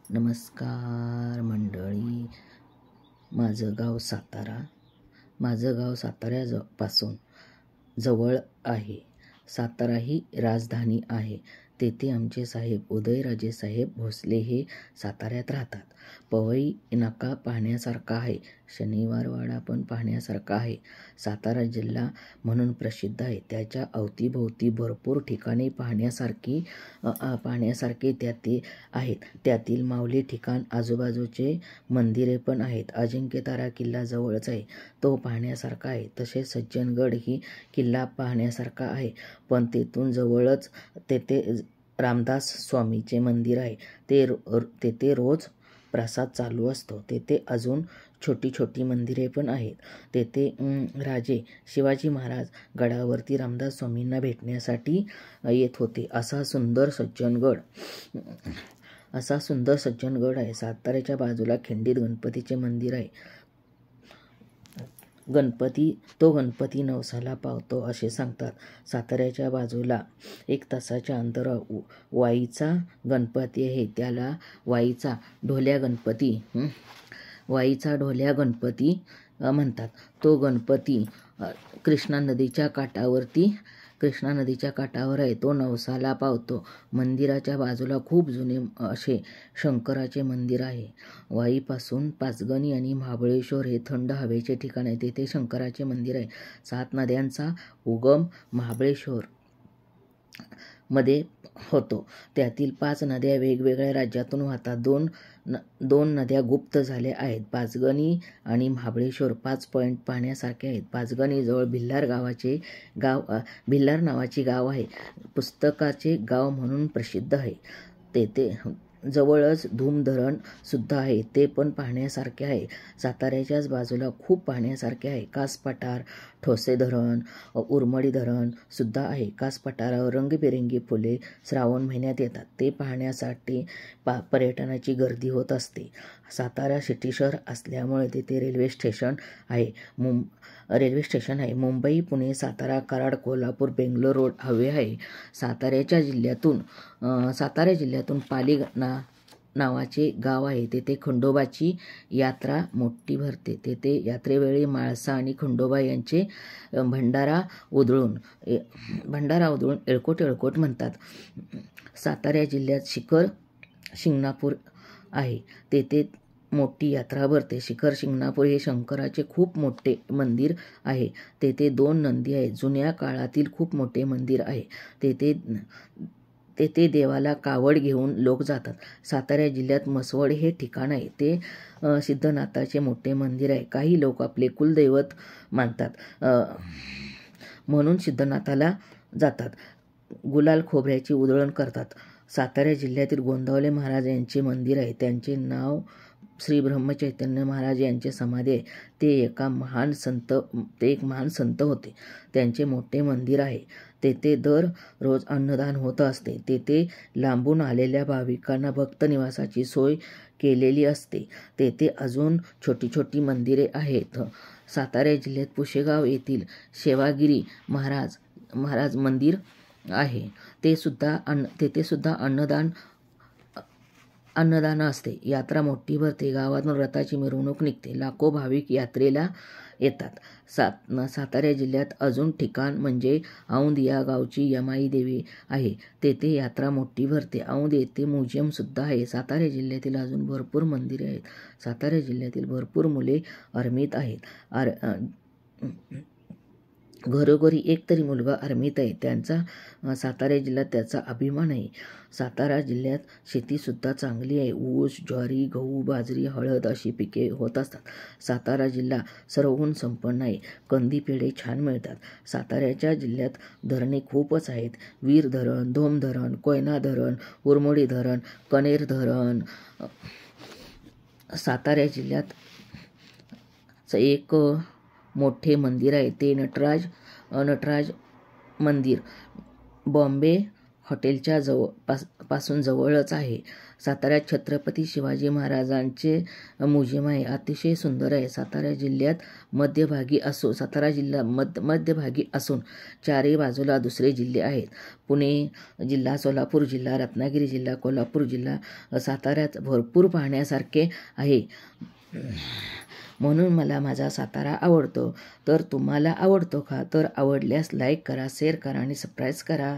नमस्कार मंडळी. माझं गाव सातारा. माझं गाव साताऱ्यापासून जवळ आहे. सातारा ही राजधानी आहे. तेथे आमचे साहेब उदयराजे साहेब भोसले हे साताऱ्यात राहतात. पवई नाका पाहण्यासारखा आहे. शनिवारवाडा पण पाहण्यासारखा आहे. सातारा जिल्हा म्हणून प्रसिद्ध आहे. त्याच्या अवतीभोवती भरपूर ठिकाणे पाहण्यासारखे त्याते आहेत. त्यातील माऊली ठिकाण आजूबाजूचे मंदिरे पण आहेत. अजिंक्यतारा किल्ला जवळच आहे, तो पाहण्यासारखा आहे. तसेच सज्जनगड ही किल्ला पाहण्यासारखा आहे, पण तेथून जवळच तेथे रामदास स्वामीचे मंदिर आहे. तेथे रोज प्रसाद चालू असतो. तेथे अजून छोटी छोटी मंदिरे पण आहेत. तेथे राजे शिवाजी महाराज गडावरती रामदास स्वामींना भेटण्यासाठी येत होते. असा सुंदर सज्जनगड आहे. साताऱ्याच्या बाजूला खिंडीत गणपतीचे मंदिर आहे. गणपती नवसाला पावतो असे सांगतात. साताऱ्याच्या बाजूला 1 तासाच्या अंतरावर वाईचा गणपती आहे. त्याला वाईचा ढोल्या गणपती म्हणतात. तो गणपती कृष्णा नदीच्या काठावर आहे. तो नवसाला पावतो. मंदिराच्या बाजूला खूप जुने असे शंकराचे मंदिर आहे. वाईपासून पाचगणी आणि महाबळेश्वर हे थंड हवेचे ठिकाण आहे. तेथे शंकराचे मंदिर आहे. 7 नद्यांचा उगम महाबळेश्वर मध्ये होतो. त्यातील 5 नद्या वेगवेगळ्या राज्यातून वाहतात. दोन नद्या गुप्त झाल्या आहेत. पाचगणी आणि महाबळेश्वर 5 पॉइंट पाहण्यासारखे आहेत. पाचगणी जवळ भिल्लार नावाचे गाव आहे. पुस्तकाचे गाव म्हणून प्रसिद्ध आहे. तेथे जवळच धूम धरण सुद्धा आहे, ते पण पाहण्यासारखे आहे. साताऱ्याच्याच बाजूला खूप पाहण्यासारखे आहे. कास पठार, ठोसे धरण, उरमडी धरण सुद्धा आहे. कास पठारावर रंगीबेरंगी फुले श्रावण महिन्यात येतात. ते पाहण्यासाठी पर्यटनाची गर्दी होत असते. सातारा सिटी शहर असल्यामुळे तेथे रेल्वे स्टेशन आहे. मुंबई, पुणे, सातारा, कराड, कोल्हापूर, बेंगलोर रोड हायवे आहे. सातारा जिल्ह्यातून पाली नावाचे गाव आहे. तेथे खंडोबाची यात्रा मोठी भरते. तेथे यात्रेवेळी म्हाळसा आणि खंडोबा यांचे भंडारा उधळून एळकोट म्हणतात. सातारा जिल्ह्यात शिंगणापूर आहे. तेथे मोठी यात्रा भरते. शिंगणापूर हे शंकराचे खूप मोठे मंदिर आहे. तेथे 2 नंदी आहेत. जुन्या काळातील खूप मोठे मंदिर आहे. तेथे देवाला कावड घेऊन लोक जातात. सातारा जिल्ह्यात म्हसवड हे ठिकाण आहे. ते सिद्धनाथाचे मोठे मंदिर आहे. काही लोक आपले कुलदैवत मानतात म्हणून सिद्धनाथाला जातात. गुलाल खोबऱ्याची उधळण करतात. सातारा जिल्ह्यातील गोंदावले महाराज यांचे मंदिर आहे. त्यांचे नाव श्री ब्रह्मचैतन्य महाराज यांचे समाधी आहे. ते एक महान संत होते. त्यांचे मोठे मंदिर आहे. तेथे दर रोज अन्नदान होत असते. तेथे लांबून आलेल्या भाविकांना भक्त निवासाची सोय केलेली असते. तेथे अजून छोटी छोटी मंदिरे आहेत. सातारा जिल्ह्यात पुशेगाव येथील सेवागिरी महाराज मंदिर आहे. तेथे सुद्धा अन्नदान असते. यात्रा मोठी भरते. गावातून रथाची मिरवणूक निघते. लाखो भाविक यात्रेला येतात. सातारा जिल्ह्यात अजून ठिकाण म्हणजे औंध या गावची यमाई देवी आहे. तेथे यात्रा मोठी भरते. औंध येथे म्युझियम सुद्धा आहे. सातारा जिल्ह्यातील अजून भरपूर मंदिरे आहेत. सातारा जिल्ह्यातील भरपूर मुले आर्मीत आहेत. घरोघरी एक तरी मुलगा आर्मीत आहे. सातारा जिल्ह्यात त्याचा अभिमान आहे. सातारा जिल्ह्यात शेती सुद्धा चांगली आहे. ऊस, ज्वारी, गहू, बाजरी, हळद अशी पिके होत असतात. सातारा जिल्हा सर्वगुण संपन्न आहे. कंदी पेढे छान मिळतात. साताऱ्याच्या जिल्ह्यात धरणे खूपच आहेत. वीर धरण, धोम धरण, कोयना धरण, उरमोडी धरण, कणेर धरण. सातारा जिल्ह्यात एक मोठे मंदिर आहे. ते नटराज मंदिर. बॉम्बे हॉटेलच्या पासून जवळच आहे. साताऱ्यात छत्रपती शिवाजी महाराजांचे म्युझियम आहे. अतिशय सुंदर आहे. सातारा जिल्हा मध्यभागी असून चारही बाजूला दुसरे जिल्हे आहेत. पुणे जिल्हा, सोलापूर जिल्हा, रत्नागिरी जिल्हा, कोल्हापूर जिल्हा, साताऱ्यात भरपूर पाहण्यासारखे आहे. म्हणून मला माझा सातारा आवडतो. तर तुम्हाला आवडतो का? तर आवडल्यास लाईक करा, शेअर करा आणि सबस्क्राईब करा.